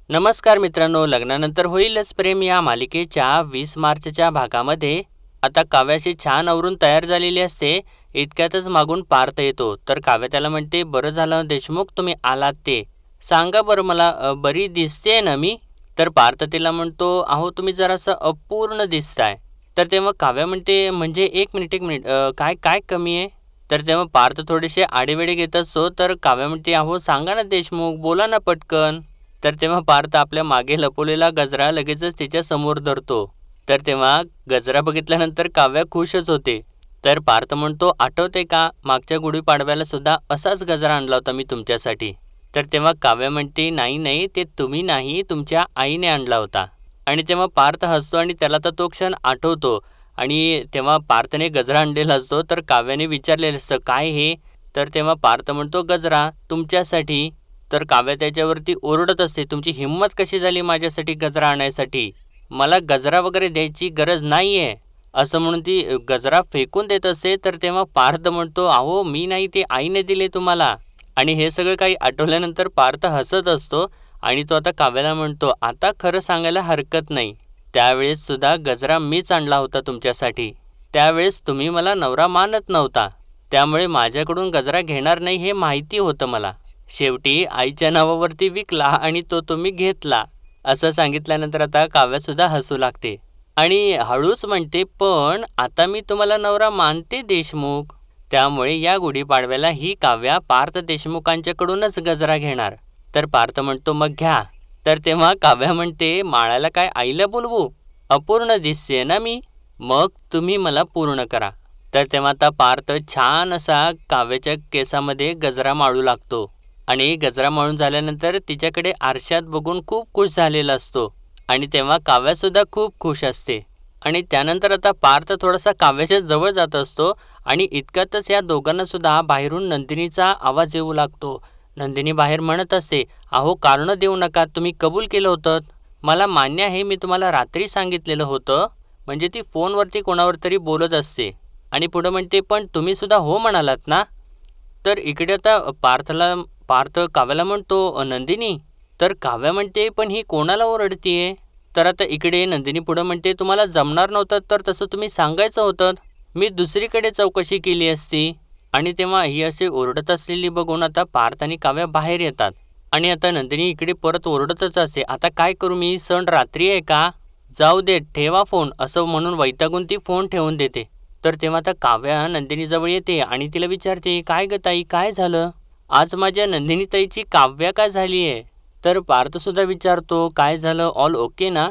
नमस्कार मित्रांनो, लग्नानंतर होईलच प्रेम या मालिकेच्या 20 मार्चच्या भागामध्ये आता काव्याशी छान आवरून तयार झालेली असते. इतक्यातच मागून पार्थ येतो. तर काव्या त्याला म्हणते, बरं झालं देशमुख तुम्ही आलात ते. सांगा बरं मला, बरी दिसते ना मी? तर पार्थ तिला म्हणतो, अहो तुम्ही जरासं अपूर्ण दिसताय. तर तेव्हा काव्या म्हणते, म्हणजे एक मिनिट काय काय कमी आहे? तर तेव्हा पार्थ थोडेसे आडेवेडे घेत असतो. तर काव्या म्हणते, अहो सांगा ना देशमुख, बोला ना पटकन. तर तेव्हा पार्थ आपल्या मागे लपवलेला गजरा लगेचच तिच्या समोर धरतो. तर तेव्हा गजरा बघितल्यानंतर काव्या खुशच होते. तर पार्थ म्हणतो, आठवते का मागच्या गुढीपाडव्याला सुद्धा असाच गजरा आणला होता मी तुमच्यासाठी. तर तेव्हा काव्या म्हणते, नाही नाही, ते तुम्ही नाही, तुमच्या आईने आणला होता. आणि तेव्हा पार्थ हसतो आणि त्याला तर तो क्षण आठवतो. आणि तेव्हा पार्थने गजरा आणलेला असतो. तर काव्याने विचारलेलं असतं, काय हे? तर तेव्हा पार्थ म्हणतो, गजरा तुमच्यासाठी. तर काव्या त्याच्यावरती ओरडत असते, तुमची हिंमत कशी झाली माझ्यासाठी गजरा आणायसाठी? मला गजरा वगैरे द्यायची गरज नाही आहे, असं म्हणून ती गजरा फेकून देत असते. तर तेव्हा पार्थ म्हणतो, अहो मी नाही, ते आईने दिले तुम्हाला. आणि हे सगळं काही आठवल्यानंतर पार्थ हसत असतो. आणि तो आता काव्याला म्हणतो, आता खरं सांगायला हरकत नाही, त्यावेळेस सुद्धा गजरा मीच आणला होता तुमच्यासाठी. त्यावेळेस तुम्ही मला नवरा मानत नव्हता, त्यामुळे माझ्याकडून गजरा घेणार नाही हे माहिती होतं मला. शेवटी आईच्या नावावरती विकला आणि तो तुम्ही घेतला, असं सांगितल्यानंतर आता काव्यासुद्धा हसू लागते. आणि हळूच म्हणते, पण आता मी तुम्हाला नवरा मानते देशमुख, त्यामुळे या गुढीपाडव्याला ही काव्या पार्थ देशमुखांच्याकडूनच गजरा घेणार. तर पार्थ म्हणतो, मग घ्या. तर तेव्हा काव्या म्हणते, माळाला काय आईला बोलवू? अपूर्ण दिसते ना मी, मग तुम्ही मला पूर्ण करा. तर तेव्हा आता पार्थ छान असा काव्याच्या केसामध्ये गजरा माळू लागतो. आणि गजरा माळून झाल्यानंतर तिच्याकडे आरशात बघून खूप खुश झालेला असतो. आणि तेव्हा काव्यासुद्धा खूप खुश असते. आणि त्यानंतर आता पार्थ थोडासा काव्याच्या जवळ जात असतो. आणि इतक्यातच या दोघांना सुद्धा बाहेरून नंदिनीचा आवाज येऊ लागतो. नंदिनी बाहेर म्हणत असते, अहो कारणं देऊ नका, तुम्ही कबूल केलं होतं, मला मान्य आहे, मी तुम्हाला रात्री सांगितलेलं होतं. म्हणजे ती फोनवरती कोणावर तरी बोलत असते. आणि पुढं म्हणते, पण तुम्ही सुद्धा हो म्हणालात ना? तर इकडे आता पार्थ काव्याला म्हणतो, नंदिनी. तर काव्या म्हणते, पण ही कोणाला ओरडतीये? तर आता इकडे नंदिनी पुढं म्हणते, तुम्हाला जमणार नव्हतं तर तसं तुम्ही सांगायचं होतं, मी दुसरीकडे चौकशी केली असती. आणि तेव्हा ही अशी ओरडत असलेली बघून आता पार्थ आणि काव्या बाहेर येतात. आणि आता नंदिनी इकडे परत ओरडतच असते, आता काय करू मी, सण रात्री आहे का? जाऊ दे, ठेवा फोन, असं म्हणून वैतागून ती फोन ठेवून देते. तर तेव्हा आता काव्या नंदिनीजवळ येते आणि तिला विचारते, काय ग ताई, काय झालं? आज माझ्या नंदिनीताईची काव्या काय झाली आहे? तर पार्थसुद्धा विचारतो, काय झालं, ऑल ओके ना?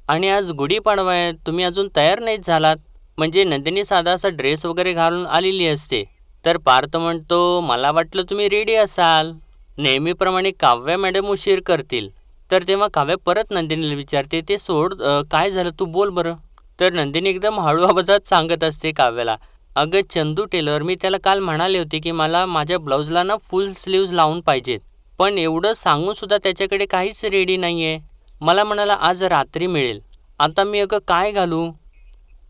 आणि आज गुढीपाडवा आहे, तुम्ही अजून तयार नाहीत झालात? म्हणजे नंदिनी साधा असा ड्रेस वगैरे घालून आलेली असते. तर पार्थ म्हणतो, मला वाटलं तुम्ही रेडी असाल, नेहमीप्रमाणे काव्या मॅडम उशीर करतील. तर तेव्हा काव्या परत नंदिनीला विचारते, ते सोड, काय झालं तू बोल बरं. तर नंदिनी एकदम हळू आवाजात सांगत असते काव्याला, अगं चंदू टेलर, मी त्याला काल म्हणाले होते की मला माझ्या ब्लाऊजला ना फुल स्लीव्ज लावून पाहिजेत, पण एवढं सांगूनसुद्धा त्याच्याकडे काहीच रेडी नाही आहे. मला म्हणाला आज रात्री मिळेल, आता मी अगं काय घालू?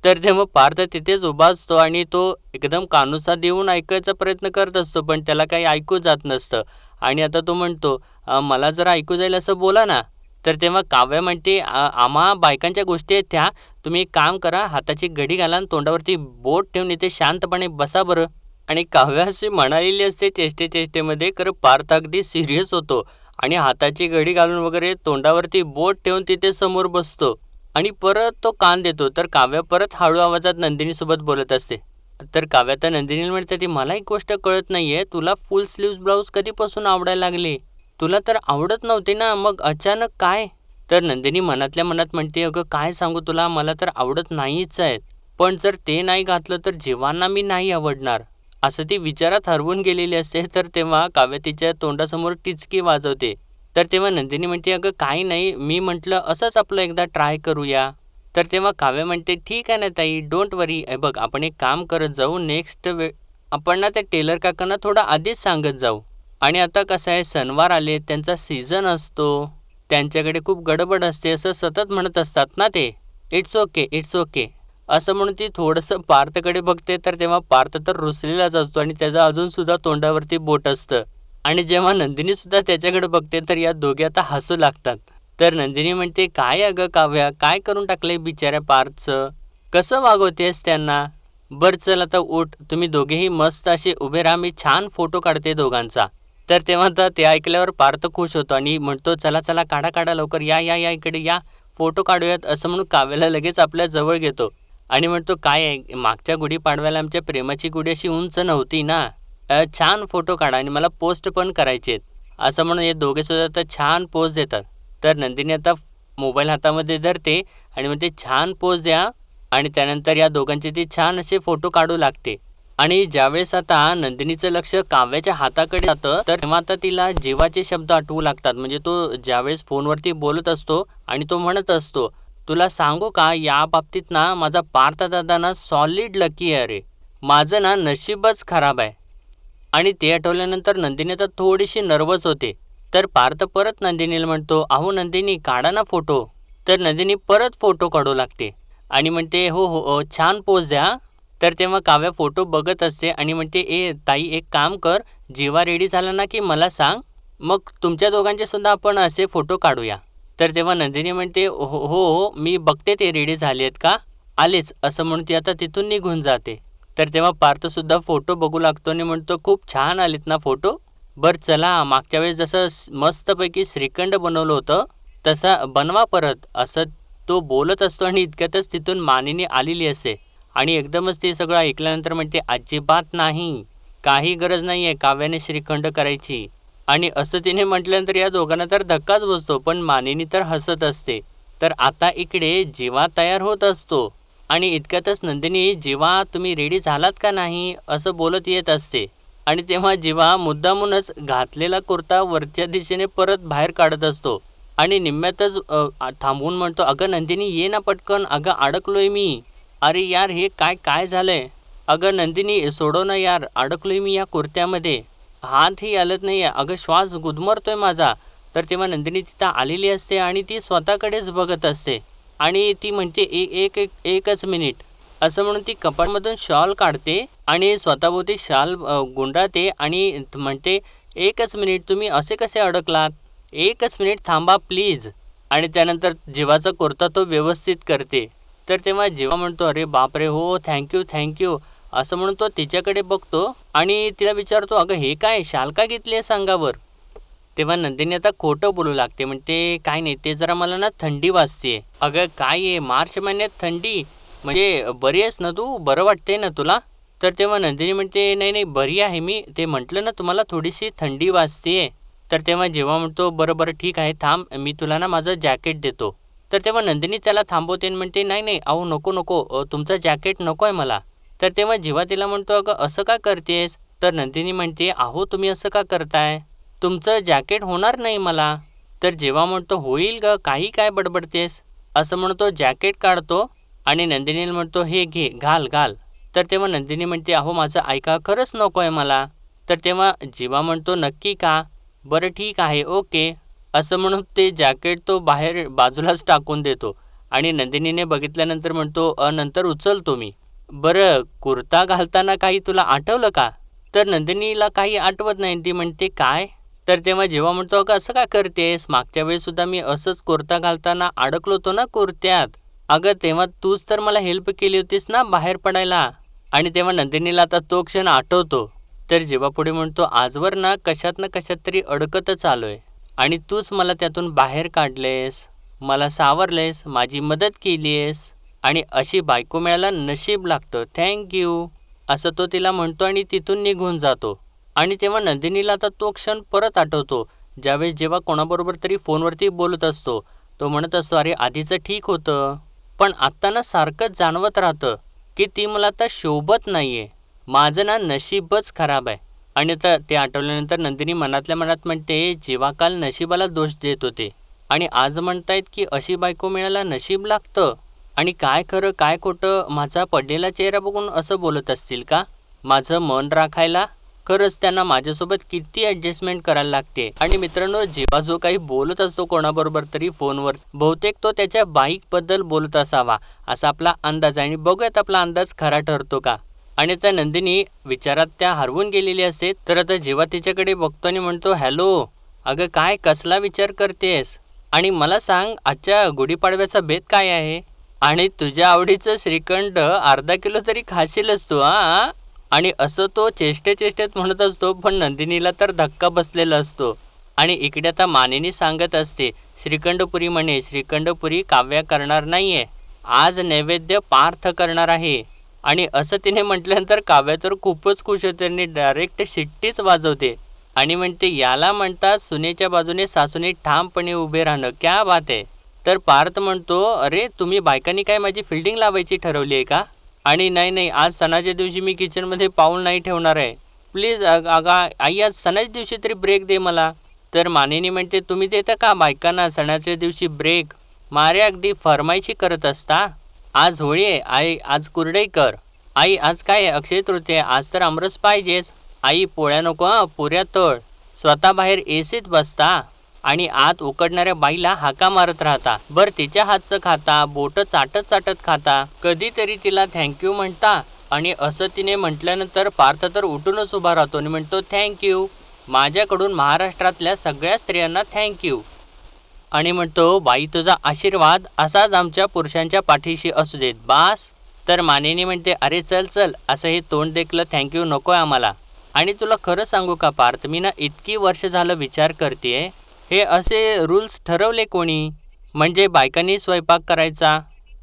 तर तेव्हा पार्थ तिथेच उभा असतो आणि तो एकदम कानोसा देऊन ऐकायचा प्रयत्न करत असतो, पण त्याला काही ऐकू जात नसतं. आणि आता तो म्हणतो, मला जरा ऐकू जाईल असं बोला ना. तर तेव्हा काव्या म्हणते, आम्हा बायकांच्या गोष्टी आहेत त्या, तुम्ही एक काम करा, हाताची घडी घाला आणि तोंडावरती बोट ठेवून इथे शांतपणे बसा बरं. आणि काव्या अशी म्हणालेली असते चेष्टेमध्ये, खरं पार्थ अगदी सिरियस होतो आणि हाताची घडी घालून वगैरे तोंडावरती बोट ठेवून तिथे समोर बसतो. आणि परत तो कान देतो. तर काव्या परत हळू आवाजात नंदिनीसोबत बोलत असते. तर काव्या तर नंदिनीला म्हणते, ती मला एक गोष्ट कळत नाहीये, तुला फुल स्लीव्ज ब्लाऊज कधीपासून आवडायला लागले? तुला तर आवडत नव्हते ना, मग अचानक काय? तर नंदिनी मनातल्या मनात म्हणते, अगं काय सांगू तुला, मला तर आवडत नाहीच आहेत, पण जर ते नाही घातलं तर जीवांना मी नाही आवडणार, असं ती विचारात हरवून गेलेली असते. तर तेव्हा काव्या तिच्या तोंडासमोर टिचकी वाजवते. तर तेव्हा नंदिनी म्हणते, अगं काही नाही, मी म्हटलं असंच आपलं एकदा ट्राय करूया. तर तेव्हा काव्य म्हणते, ठीक आहे ना ताई, डोंट वरी, बघ आपण एक काम करत जाऊ, नेक्स्ट आपण ना त्या टेलर काकांना थोडं आधीच सांगत जाऊ. आणि आता कसं आहे, सणवार आले, त्यांचा सीझन असतो, त्यांच्याकडे खूप गडबड असते, असं सतत म्हणत असतात ना ते. इट्स ओके, इट्स ओके, असं म्हणून ती थोडंसं पार्थकडे बघते. तर तेव्हा पार्थ तर रुसलेलाच असतो आणि त्याचा अजूनसुद्धा तोंडावरती बोट असतं. आणि जेव्हा नंदिनी सुद्धा त्याच्याकडे बघते तर या दोघी आता हसू लागतात. तर नंदिनी म्हणते, काय अगं काव्या, काय करून टाकलंय बिचाऱ्या पार्थचं, कसं वागवतेस त्यांना. बरं चल आता उठ, तुम्ही दोघेही मस्त असे उभे राहा, मी छान फोटो काढते दोघांचा. तर तेव्हा तर ते ऐकल्यावर पार्थ खुश होतो आणि म्हणतो, चला चला काढा काढा लवकर, या या या इकडे या, फोटो काढूयात. असं म्हणून काव्याला लगेच आपल्या जवळ घेतो आणि म्हणतो, काय आहे, मागच्या गुढीपाडव्याला आमच्या प्रेमाची गुढी अशी उंच नव्हती ना, छान फोटो काढा आणि मला पोस्ट पण करायचे. असं म्हणून हे दोघे सुद्धा आता छान पोज देतात. तर नंदिनी आता मोबाईल हातामध्ये धरते आणि म्हणते, छान पोज द्या. आणि त्यानंतर या दोघांचे ती छान असे फोटो काढू लागते. आणि ज्यावेळेस आता नंदिनीचं लक्ष काव्याच्या हाताकडे जातं तर तेव्हा आता तिला जीवाचे शब्द आठवू लागतात. म्हणजे तो ज्यावेळेस फोनवरती बोलत असतो आणि तो म्हणत असतो, तुला सांगू का, या बाबतीत ना माझा पार्थ दादा ना सॉलिड लकी आहे रे, माझं ना नशीबच खराब आहे. आणि ते आठवल्यानंतर नंदिनी तर थोडीशी नर्वस होते. तर पार्थ परत नंदिनीला म्हणतो, अहो नंदिनी काढा ना फोटो. तर नंदिनी परत फोटो काढू लागते आणि म्हणते, हो हो छान पोज द्या. तर तेव्हा काव्या फोटो बघत असते आणि म्हणते, ए ताई एक काम कर, जेव्हा रेडी झाला ना की मला सांग, मग तुमच्या दोघांचे सुद्धा आपण असे फोटो काढूया. तर तेव्हा नंदिनी म्हणते, हो हो मी बघते ते रेडी झाले आहेत का, आलेच. असं म्हणून ती आता तिथून निघून जाते. तर तेव्हा पार्थसुद्धा फोटो बघू लागतो आणि म्हणतो, खूप छान आलेत ना फोटो. बरं चला, मागच्या वेळेस जसं मस्तपैकी श्रीखंड बनवलं होतं तसा बनवा परत, असं तो बोलत असतो. आणि इतक्यातच तिथून मानिनी आलेली असते आणि एकदमच ते सगळं ऐकल्यानंतर म्हणते, अजिबात नाही, काही गरज नाही आहे काव्याने श्रीखंड करायची. आणि असं तिने म्हटल्यानंतर या दोघांना तर धक्काच बसतो, पण मानिनी तर हसत असते. तर आता इकडे जीवा तयार होत असतो आणि इतक्यातच नंदिनी, जीवा तुम्ही रेडी झालात का नाही, असं बोलत येत असते. आणि तेव्हा जीवा मुद्दामूनच घातलेला कुर्ता वरच्या दिशेने परत बाहेर काढत असतो आणि निम्म्यातच थांबवून म्हणतो, अगं नंदिनी ये ना पटकन, अगं अडकलोय मी. अरे यार हे काय काय झालंय, अगं नंदिनी सोडव ना यार, अडकलोय मी या कुर्त्यामध्ये, हातही हलत नाही आहे, अगं श्वास गुदमरतोय माझा. तर तेव्हा नंदिनी तिथं आलेली असते आणि ती स्वतःकडेच बघत असते आणि ती म्हणते, एकच मिनिट. असं म्हणून ती कपाटामधून शॉल काढते आणि स्वतःभोवती शाल गुंडाळते आणि म्हणते, एकच मिनिट, तुम्ही असे कसे अडकलात, एकच मिनिट थांबा प्लीज. आणि त्यानंतर जीवाचा कुर्ता तो व्यवस्थित करते. तर तेव्हा जीवा म्हणतो, अरे बापरे, हो थँक्यू थँक्यू. असं म्हणून तो तिच्याकडे बघतो आणि तिला विचारतो, अगं हे काय, शाल का घेतली आहे सांगावर. तेव्हा नंदिनी आता खोटं बोलू लागते, म्हणते काय नाही, ते जरा मला ना थंडी वाजते. अगं काय आहे, मार्च महिन्यात थंडी, म्हणजे बरी आहेस ना तू, बरं वाटते ना तुला. तर तेव्हा नंदिनी म्हणते, नाही नाही बरी आहे मी, ते म्हटलं ना तुम्हाला थोडीशी थंडी वाजते. तर तेव्हा जेव्हा म्हणतो, बरं बरं ठीक आहे थांब, मी तुला ना माझं जॅकेट देतो. तर तेव्हा नंदिनी त्याला थांबवते आणि म्हणते, नाही नाही अहो नको नको, तुमचं जॅकेट नको आहे मला. तर तेव्हा जेव्हा तिला म्हणतो, अगं असं का करतेस. तर नंदिनी म्हणते, अहो तुम्ही असं का करताय, तुमचं जॅकेट होणार नाही मला. तर जेव्हा म्हणतो, होईल ग, काही काय बडबडतेस. असं म्हणतो, जॅकेट काढतो आणि नंदिनीला म्हणतो, हे घे घाल घाल. तर तेव्हा नंदिनी म्हणते, अहो माझं ऐका, खरंच नको आहे मला. तर तेव्हा जीवा म्हणतो, नक्की का, बरं ठीक आहे ओके. असं म्हणून ते जॅकेट तो बाहेर बाजूलाच टाकून देतो आणि नंदिनीने बघितल्यानंतर म्हणतो, नंतर उचलतो मी. बरं कुर्ता घालताना काही तुला आठवलं का. तर नंदिनीला काही आठवत नाही, ती म्हणते काय. तर तेव्हा जेव्हा म्हणतो, अगं असं का करतेस, मागच्या वेळेससुद्धा मी असंच कुर्ता घालताना अडकलो होतो ना कुर्त्यात, अगं तेव्हा तूच तर मला हेल्प केली होतीस ना बाहेर पडायला. आणि तेव्हा नंदिनीला आता तो क्षण आठवतो. तर जेव्हा पुढे म्हणतो, आजवर ना कशात तरी अडकतच आलोय आणि तूच मला त्यातून बाहेर काढलेस, मला सावरलेस, माझी मदत केलीस आणि अशी बायको मिळायला नशीब लागतं, थँक्यू. असं तो तिला म्हणतो आणि तिथून निघून जातो. आणि तेव्हा नंदिनीला आता तो क्षण परत आठवतो, ज्यावेळेस जेव्हा कोणाबरोबर तरी फोनवरती बोलत असतो, तो म्हणत असतो, अरे आधीचं ठीक होतं, पण आत्ता ना सारखंच जाणवत राहतं की ती मला आता शोभत नाही आहे, माझं ना नशीबच खराब आहे. आणि आता ते आठवल्यानंतर नंदिनी मनातल्या मनात म्हणते, जेव्हा काल नशिबाला दोष देत होते आणि आज म्हणतायत की अशी बायको मिळायला नशीब लागतं. आणि काय खरं काय खोटं, माझा पडलेला चेहरा बघून असं बोलत असतील का, माझं मन राखायला. खरंच त्यांना माझ्यासोबत किती ॲडजस्टमेंट करायला लागते. आणि मित्रांनो, जेव्हा जो काही बोलत असतो कोणाबरोबर तरी फोनवर, बहुतेक तो त्याच्या बाईकबद्दल बोलत असावा असा आपला अंदाज आहे. आणि बघूयात आपला अंदाज खरा ठरतो का. आणि आता नंदिनी विचारात त्या हरवून गेलेली असते. तर आता जेव्हा तिच्याकडे बघतो आणि म्हणतो, हॅलो, अगं काय कसला विचार करतेस? आणि मला सांग, आजच्या गुढीपाडव्याचा बेत काय आहे? आणि तुझ्या आवडीचं श्रीखंड अर्धा किलो तरी खाशीलच तू, हा? आणि असं तो चेष्टेत म्हणत असतो, पण नंदिनीला तर धक्का बसलेला असतो. आणि इकडे आता मानिनी सांगत असते, श्रीखंडपुरी म्हणे, श्रीखंडपुरी काव्या करणार नाहीये, आज नैवेद्य पार्थ करणार आहे. आणि असं तिने म्हटल्यानंतर काव्या तर खूपच खुश होते आणि डायरेक्ट शिट्टीच वाजवते आणि म्हणते, याला म्हणतात सुनेच्या बाजूने सासूने ठामपणे उभे राहणं, क्या बात आहे. तर पार्थ म्हणतो, अरे तुम्ही बायकांनी काय माझी फिल्डिंग लावायची ठरवली आहे का? आणि नाही नाही, आज सणाच्या दिवशी मी किचनमध्ये पाऊल नाही ठेवणार आहे. प्लीज अगा आई, आज सणाच्या दिवशी तरी ब्रेक दे मला. तर मानिनी म्हणते, तुम्ही देता का बायकांना सणाच्या दिवशी ब्रेक? मारे अगदी फरमाईशी करत असता. आज होळी आहे आई, आज कुरडई कर. आई आज काय आहे, अक्षय तृतीया, आज तर आमरस पाहिजेच. आई पोळ्या नको हं, पुऱ्या तळ. स्वतः बाहेर एसीत बसता आणि आत उकडणाऱ्या बाईला हाका मारत राहता. बर तिच्या हातचं खाता, बोट चाटत खाता, कधीतरी तिला थँक्यू म्हणता. आणि असं तिने म्हटल्यानंतर पार्थ तर उठूनच उभा राहतो आणि म्हणतो, थँक्यू, माझ्याकडून महाराष्ट्रातल्या सगळ्या स्त्रियांना थँक्यू. आणि म्हणतो, बाई तुझा आशीर्वाद असाच आमच्या पुरुषांच्या पाठीशी असू देत बास. तर मानिनी म्हणते, अरे चल चल, असं हे तोंड देखलं थँक्यू नको आहे आम्हाला. आणि तुला खरं सांगू का पार्थ, मी ना इतकी वर्ष झालं विचार करतेय, हे असे रूल्स ठरवले कोणी? म्हणजे बायकांनी स्वयंपाक करायचा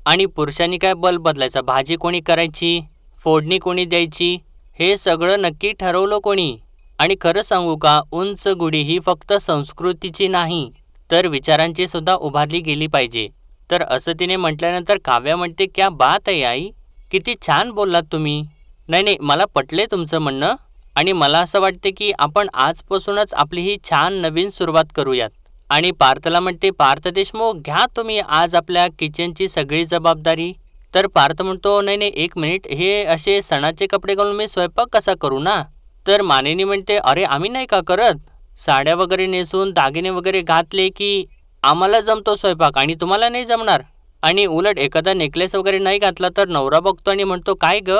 आणि पुरुषांनी काय बल्ब बदलायचा, भाजी कोणी करायची, फोडणी कोणी द्यायची, हे सगळं नक्की ठरवलं कोणी? आणि खरं सांगू का, उंच गुढी ही फक्त संस्कृतीची नाही तर विचारांची सुद्धा उभारली गेली पाहिजे. तर असं तिने म्हटल्यानंतर काव्या म्हणते, क्या बात आहे आई, किती छान बोललात तुम्ही. नाही नाही, मला पटले तुमचं म्हणणं आणि मला असं वाटते की आपण आजपासूनच आपली ही छान नवीन सुरुवात करूयात. आणि पार्थला म्हणते, पार्थ देशमुख घ्या तुम्ही आज आपल्या किचनची सगळी जबाबदारी. तर पार्थ म्हणतो, नाही नाही, एक मिनिट, हे असे सणाचे कपडे घालून मी स्वयंपाक कसा करू ना? तर मानिनी म्हणते, अरे आम्ही नाही का करत, साड्या वगैरे नेसून दागिने वगैरे घातले की आम्हाला जमतो स्वयंपाक आणि तुम्हाला नाही जमणार. आणि उलट एखादा नेकलेस वगैरे नाही घातला तर नवरा बघतो आणि म्हणतो, काय ग,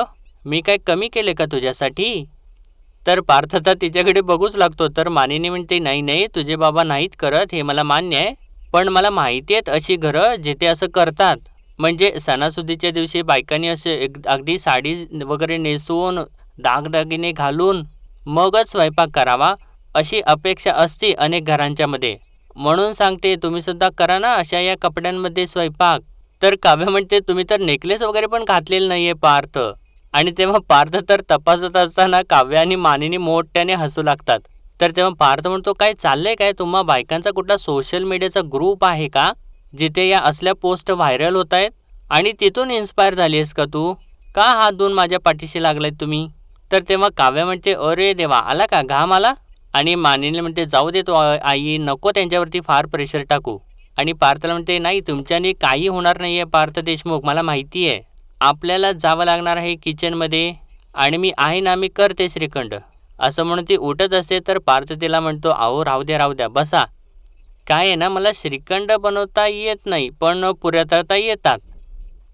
मी काय कमी केले का तुझ्यासाठी? तर पार्थ तर तिच्याकडे बघूच लागतो. तर मानिनी म्हणते, नाही नाही, तुझे बाबा नाहीत करत हे मला मान्य आहे, पण मला माहिती आहेत अशी घरं जिथे असं करतात. म्हणजे सणासुदीच्या दिवशी बायकांनी असे अगदी साडी वगैरे नेसून दागदागिने घालून मगच स्वयंपाक करावा, अशी अपेक्षा असते अनेक घरांच्यामध्ये. म्हणून सांगते, तुम्ही सुद्धा करा ना अशा या कपड्यांमध्ये स्वयंपाक. तर काव्य म्हणते, तुम्ही तर नेकलेस वगैरे पण घातलेलं नाहीये पार्थ. आणि तेव्हा पार्थ तर तपासत असताना काव्य आणि मानिनी मोठ्याने हसू लागतात. तर तेव्हा पार्थ म्हणतो, काय चाललंय काय, तुम्हा बायकांचा कुठला सोशल मीडियाचा ग्रुप आहे का जिथे या असल्या पोस्ट व्हायरल होत आहेत आणि तिथून इन्स्पायर झाली आहेस का तू? का हात धुवून माझ्या पाठीशी लागलाय तुम्ही? तर तेव्हा काव्य म्हणते, अरे देवा, आला का घाम आला? आणि मानिनी म्हणते, जाऊ दे तो आई, नको त्यांच्यावरती फार प्रेशर टाकू. आणि पार्थला म्हणते, नाही तुमच्याने काही होणार नाही आहे पार्थ देशमुख, मला माहिती आहे. आपल्याला जावं लागणार आहे किचनमध्ये आणि मी आहे ना, मी करते श्रीखंड, असं म्हणून ती उठत असते. तर पार्थ तिला म्हणतो, अहो राहू द्या बसा. काय आहे ना, मला श्रीखंड बनवता येत नाही पण पुऱ्या तळता येतात.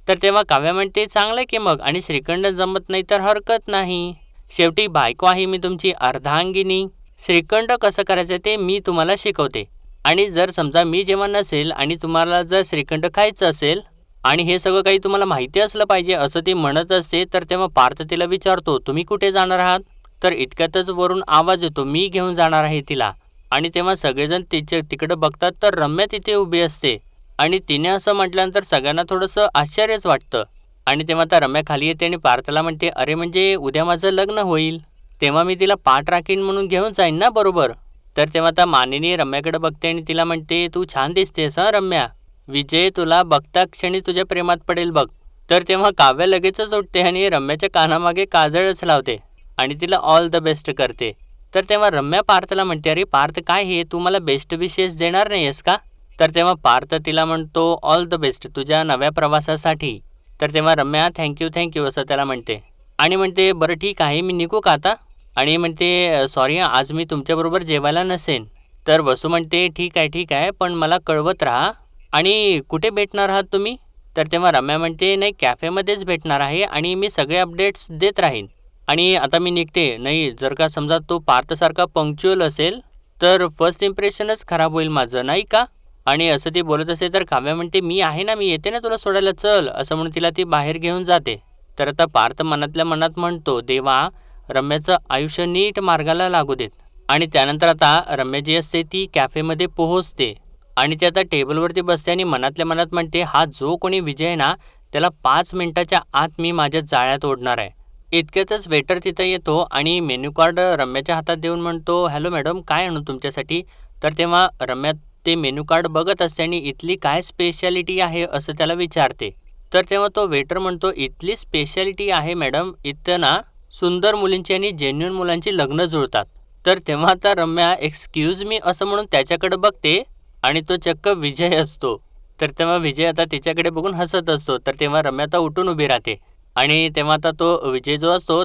तर तेव्हा काव्या म्हणते, चांगलं की मग, आणि श्रीखंड जमत नाही तर हरकत नाही, शेवटी बायको आहे मी तुमची अर्धांगिनी. श्रीखंड कसं करायचं ते मी तुम्हाला शिकवते. आणि जर समजा मी जेव्हा नसेल आणि तुम्हाला जर श्रीखंड खायचं असेल आणि हे सगळं काही तुम्हाला माहिती असलं पाहिजे असं ती म्हणत असते. तर तेव्हा पार्थ तिला विचारतो, तुम्ही कुठे जाणार आहात? तर इतक्यातच वरून आवाज येतो, मी घेऊन जाणार आहे तिला. आणि तेव्हा सगळेजण तिकडं बघतात तर रम्या तिथे उभी असते. आणि तिने असं म्हटल्यानंतर सगळ्यांना थोडंसं आश्चर्यच वाटतं. आणि तेव्हा आता रम्या खाली येते आणि पार्थला म्हणते, अरे म्हणजे उद्या माझं लग्न होईल, तेव्हा मी तिला पाठ राखीन म्हणून घेऊन जाईन ना बरोबर. तर तेव्हा आता मानिनी रम्याकडे बघते आणि तिला म्हणते, तू छान दिसतेस हा रम्या, विजय तुला बघता क्षणी तुझ्या प्रेमात पडेल बघ. तर तेव्हा काव्य लगेचच उठते आणि रम्याच्या कानामागे काजळच लावते आणि तिला ऑल द बेस्ट करते. तर तेव्हा रम्या पार्थला म्हणते, अरे पार्थ काय हे, तू मला बेस्ट विशेष देणार नाही आहेस का? तर तेव्हा पार्थ तिला म्हणतो, ऑल द बेस्ट तुझ्या नव्या प्रवासासाठी. तर तेव्हा रम्या थँक्यू असं त्याला म्हणते आणि म्हणते, बरं ठीक आहे, मी निघू का आता? आणि म्हणते, सॉरी आज मी तुमच्याबरोबर जेवायला नसेन. तर वसू म्हणते, ठीक आहे पण मला कळवत राहा. आणि कुठे भेटणार आहात तुम्ही? तर तेव्हा रम्या म्हणते, नाही कॅफेमध्येच भेटणार आहे आणि मी सगळे अपडेट्स देत राहीन आणि आता मी निघते. नाही जर का समजा तो पार्थसारखा पंक्च्युअल असेल तर फर्स्ट इम्प्रेशनच खराब होईल माझं, नाही का? आणि असं ती बोलत असेल तर काव्या म्हणते, मी आहे ना, मी येते ना तुला सोडायला, चल, असं म्हणून तिला ती बाहेर घेऊन जाते. तर आता पार्थ मनातल्या मनात म्हणतो, देवा रम्याचं आयुष्य नीट मार्गाला लागू देत. आणि त्यानंतर आता रम्या जी असते ती कॅफेमध्ये पोहोचते आणि ती आता टेबलवरती बसते आणि मनातल्या मनात म्हणते, हा जो कोणी विजय आहे ना त्याला 5 मिनिटाच्या आत मी माझ्या जाळ्यात ओढणार आहे. इतक्यातच वेटर तिथं येतो आणि मेन्यू कार्ड रम्याच्या हातात देऊन म्हणतो, हॅलो मॅडम, काय आणू तुमच्यासाठी? तर तेव्हा रम्या ते मेन्यू कार्ड बघत असते आणि इथली काय स्पेशालिटी आहे असं त्याला विचारते. तर तेव्हा तो वेटर म्हणतो, इथली स्पेशालिटी आहे मॅडम, इथं ना सुंदर मुलींची आणि जेन्युइन मुलांची लग्न जुळतात. तर तेव्हा आता रम्या एक्सक्यूज मी असं म्हणून त्याच्याकडे बघते आणि तो चक्क विजय असतो. तर तेव्हा विजय आता तिच्याकडे बघून हसत असतो. तर तेव्हा रम्या आता उठून उभी राहते आणि तेव्हा आता तो विजय जो असतो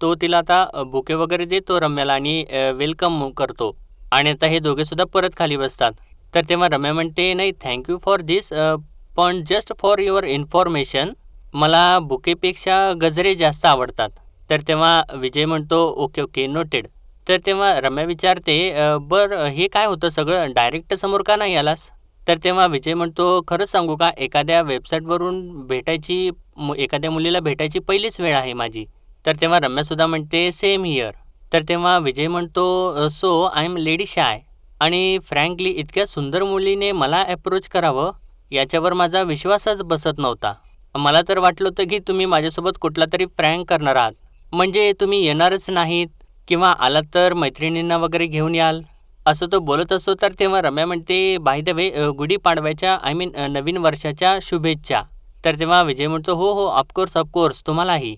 तो तिला आता बुके वगैरे देतो रम्याला आणि वेलकम करतो. आणि आता हे दोघे सुद्धा परत खाली बसतात. तर तेव्हा रम्या म्हणते, नाही थँक्यू फॉर दिस, पण जस्ट फॉर युअर इन्फॉर्मेशन मला बुकेपेक्षा गजरे जास्त आवडतात. तर तेव्हा विजय म्हणतो, ओके ओके नोटेड. तर तेव्हा रम्या विचारते, बरं हे काय होतं सगळं, डायरेक्ट समोर का नाही आलास? तर तेव्हा विजय म्हणतो, खरंच सांगू का, एखाद्या वेबसाईटवरून एखाद्या मुलीला भेटायची पहिलीच वेळ आहे माझी. तर तेव्हा रम्यासुद्धा म्हणते, सेम हिअर. तर तेव्हा विजय म्हणतो, so I am lady shy आणि फ्रँकली इतक्या सुंदर मुलीने मला अप्रोच करावं याच्यावर माझा विश्वासच बसत नव्हता. मला तर वाटलं होतं की तुम्ही माझ्यासोबत कुठला तरी प्रँक करणार आहात, म्हणजे तुम्ही येणारच नाहीत किंवा आलात तर मैत्रिणींना वगैरे घेऊन याल, असं तो बोलत असतो. तर तेव्हा रम्या म्हणते, बाय द वे गुढीपाडव्याच्या आय मीन नवीन वर्षाच्या शुभेच्छा. तर तेव्हा विजय म्हणतो, हो हो ऑफकोर्स तुम्हालाही.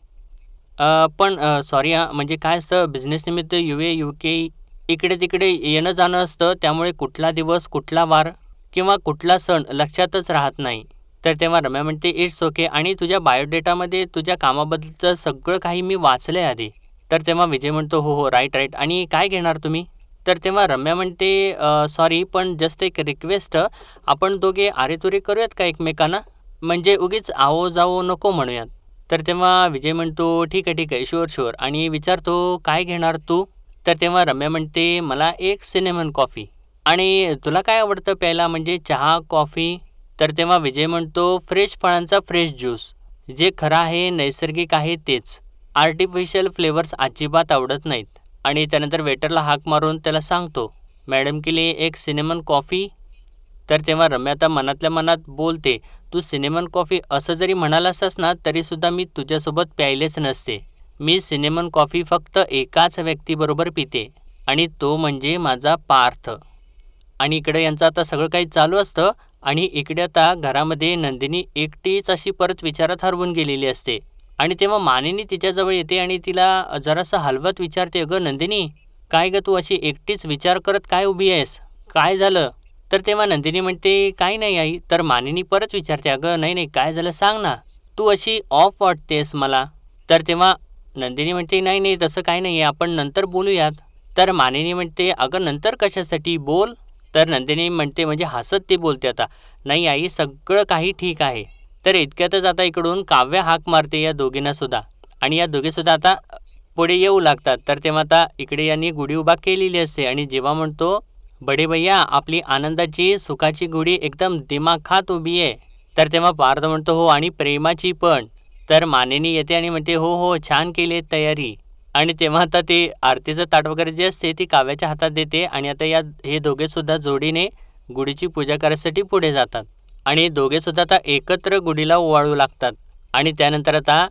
पण सॉरी हां, म्हणजे काय असतं बिझनेसनिमित्त UK इकडे तिकडे येणं जाणं असतं, त्यामुळे कुठला दिवस, कुठला वार किंवा कुठला सण लक्षातच राहत नाही. तर तेव्हा रम्या म्हणते, इट्स ओके, आणि तुझ्या बायोडेटामध्ये तुझ्या कामाबद्दलचं सगळं काही मी वाचलं आहे आधी. तर तेव्हा विजय म्हणतो, हो हो राईट, आणि काय घेणार तुम्ही? तर तेव्हा रम्या म्हणते, सॉरी पण जस्ट एक रिक्वेस्ट, आपण दोघे आरेतुरे करूयात का एकमेकांना, म्हणजे उगीच आहो जावो नको म्हणूयात. तर तेव्हा विजय म्हणतो, ठीक आहे शुअर, आणि विचारतो, काय घेणार तू? तर तेव्हा रम्या म्हणते, मला एक सिनेमन कॉफी. आणि तुला काय आवडतं प्यायला, म्हणजे चहा, कॉफी? तर तेव्हा विजय म्हणतो, फ्रेश फळांचा फ्रेश ज्यूस, जे खरं आहे नैसर्गिक आहे तेच, आर्टिफिशियल फ्लेवर्स अजिबात आवडत नाहीत. आणि त्यानंतर वेटरला हाक मारून त्याला सांगतो, मॅडम के लिए एक सिनेमन कॉफी. तर तेव्हा रम्या आता मनातल्या मनात बोलते, तू सिनेमन कॉफी असं जरी म्हणाला असतास ना तरीसुद्धा मी तुझ्यासोबत प्यायलेच नसते. मी सिनेमन कॉफी फक्त एकाच व्यक्तीबरोबर पिते आणि तो म्हणजे माझा पार्थ. आणि इकडे यांचं आता सगळं काही चालू असतं आणि इकडे आता घरामध्ये नंदिनी एकटीच अशी परत विचारात हरवून गेलेली असते. आणि तेव्हा मानिनी तिच्याजवळ येते आणि तिला जरासं हलवत विचारते, अगं नंदिनी, काय गं तू अशी एकटीच विचार करत काय उभी आहेस, काय झालं? तर तेव्हा नंदिनी म्हणते, काही नाही आई. तर मानिनी परत विचारते, अगं नाही काय झालं सांग ना, तू अशी ऑफ वाटतेस मला. तर तेव्हा नंदिनी म्हणते, नाही तसं काही नाही आहे, आपण नंतर बोलूयात. तर मानिनी म्हणते, अगं नंतर कशासाठी, बोल. तर नंदिनी म्हणते, म्हणजे हसत ती बोलते आता, नाही आई सगळं काही ठीक आहे. तर इतक्यातच आता इकडून काव्या हाक मारते या दोघींना सुद्धा आणि या दोघीसुद्धा आता पुढे येऊ लागतात. तर तेव्हा आता इकडे यांनी गुढी उभा केलेली असते आणि जेव्हा म्हणतो, बडे भैया आपली आनंदाची सुखाची गुढी एकदम दिमाखात उभी आहे. तर तेव्हा पार्थ म्हणतो, हो आणि प्रेमाची पण. तर मानिनी येते आणि म्हणते, हो छान केली तयारी. आणि तेव्हा आता ते आरतीचं ताट वगैरे जे असते ती काव्याच्या हातात देते आणि आता हे दोघे सुद्धा जोडीने गुढीची पूजा करायसाठी पुढे जातात आणि दोघे सुद्धा आता एकत्र गुढीला ओवाळू लागतात. आणि त्यानंतर आता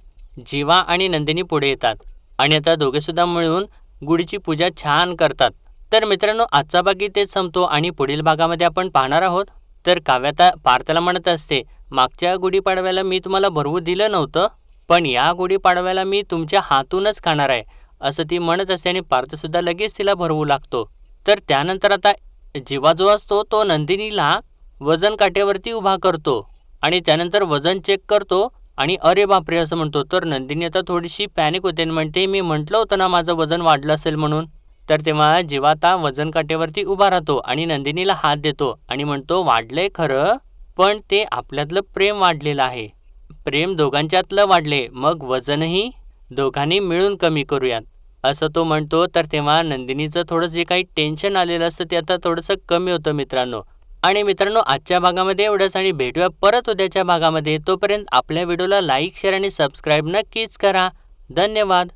जीवा आणि नंदिनी पुढे येतात आणि आता दोघे सुद्धा मिळून गुढीची पूजा छान करतात. तर मित्रांनो, आजचा भाग इथेच संपतो आणि पुढील भागामध्ये आपण पाहणार आहोत. तर काव्या पार्थला म्हणत असते, मागच्या गुढीपाडव्याला मी तुम्हाला भरवू दिलं नव्हतं, पण या गुढीपाडव्याला मी तुमच्या हातूनच खाणार आहे, असं ती म्हणत असते आणि पार्थसुद्धा लगेच तिला भरवू लागतो. तर त्यानंतर आता जीवा जो असतो तो नंदिनीला वजन काट्यावरती उभा करतो आणि त्यानंतर वजन चेक करतो आणि अरे बापरे असं म्हणतो. तर नंदिनी आता थोडीशी पॅनिक होते आणि म्हणते, मी म्हटलं होतं ना माझं वजन वाढलं असेल म्हणून. तर तेव्हा जीवा आता वजन काट्यावरती उभा राहतो आणि नंदिनीला हात देतो आणि म्हणतो, वाढलंय खरं, पण ते आपल्यातलं प्रेम वाढलेलं आहे. प्रेम दोघांच्यातलं वाढले, मग वजनही दोघांनी मिळून कमी करूयात, असं तो म्हणतो. तर तेव्हा नंदिनीचं थोडं जे काही टेन्शन आलेलं असतं ते आता थोडंसं कमी होतं मित्रांनो. आणि मित्रांनो, आजच्या भागामध्ये एवढंच आणि भेटूया परत उद्याच्या भागामध्ये. तोपर्यंत आपल्या व्हिडिओला लाईक, शेअर आणि सबस्क्राईब नक्कीच करा. धन्यवाद.